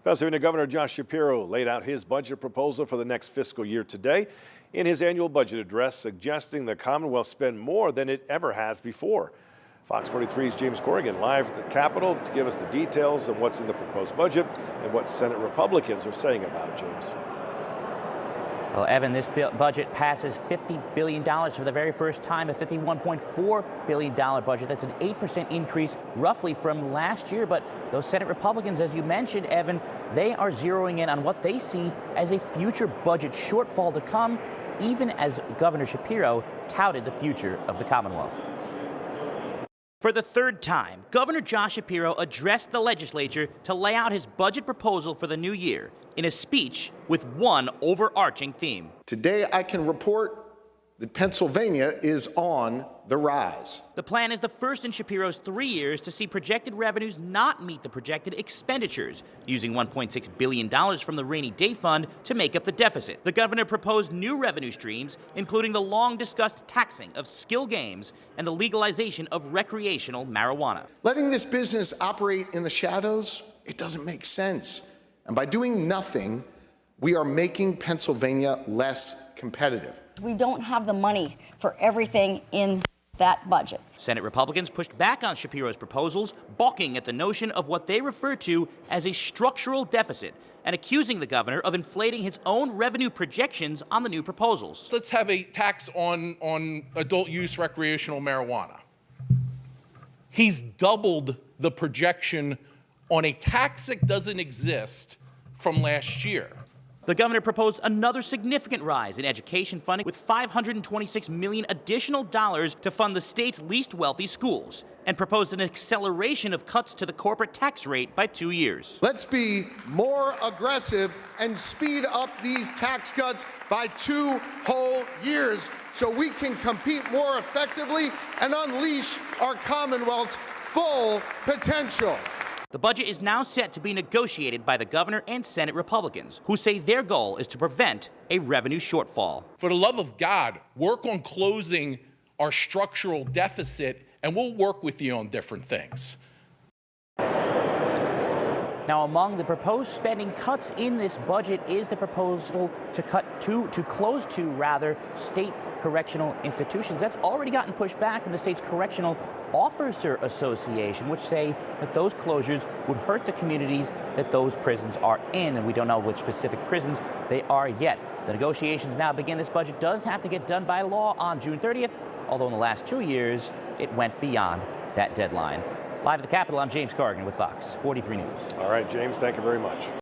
Pennsylvania Governor Josh Shapiro laid out his budget proposal for the next fiscal year today in his annual budget address, suggesting the Commonwealth spend more than it ever has before. Fox 43's James Corrigan live at the Capitol to give us the details of what's in the proposed budget and what Senate Republicans are saying about it. James. Well, Evan, this budget passes $50 billion for the very first time, a $51.4 billion budget. That's an 8% increase roughly from last year. But those Senate Republicans, as you mentioned, Evan, they are zeroing in on what they see as a future budget shortfall to come, even as Governor Shapiro touted the future of the Commonwealth. For the third time, Governor Josh Shapiro addressed the legislature to lay out his budget proposal for the new year in a speech with one overarching theme. Today, I can report that Pennsylvania is on the rise. The plan is the first in Shapiro's 3 years to see projected revenues not meet the projected expenditures, using $1.6 billion from the rainy day fund to make up the deficit. The governor proposed new revenue streams, including the long-discussed taxing of skill games and the legalization of recreational marijuana. Letting this business operate in the shadows, it doesn't make sense. And by doing nothing, we are making Pennsylvania less competitive. We don't have the money for everything in that budget. Senate Republicans pushed back on Shapiro's proposals, balking at the notion of what they refer to as a structural deficit and accusing the governor of inflating his own revenue projections on the new proposals. Let's have a tax on adult use recreational marijuana. He's doubled the projection on a tax that doesn't exist from last year. The governor proposed another significant rise in education funding with $526 million additional dollars to fund the state's least wealthy schools, and proposed an acceleration of cuts to the corporate tax rate by 2 years. Let's be more aggressive and speed up these tax cuts by 2 whole years so we can compete more effectively and unleash our Commonwealth's full potential. The budget is now set to be negotiated by the governor and Senate Republicans, who say their goal is to prevent a revenue shortfall. For the love of God, work on closing our structural deficit, and we'll work with you on different things. Now, among the proposed spending cuts in this budget is the proposal to close two state correctional institutions. That's already gotten pushed back from the state's Correctional Officer Association, which say that those closures would hurt the communities that those prisons are in, and we don't know which specific prisons they are yet. The negotiations now begin. This budget does have to get done by law on June 30th, although in the last 2 years, it went beyond that deadline. Live at the Capitol, I'm James Corrigan with Fox 43 News. All right, James, thank you very much.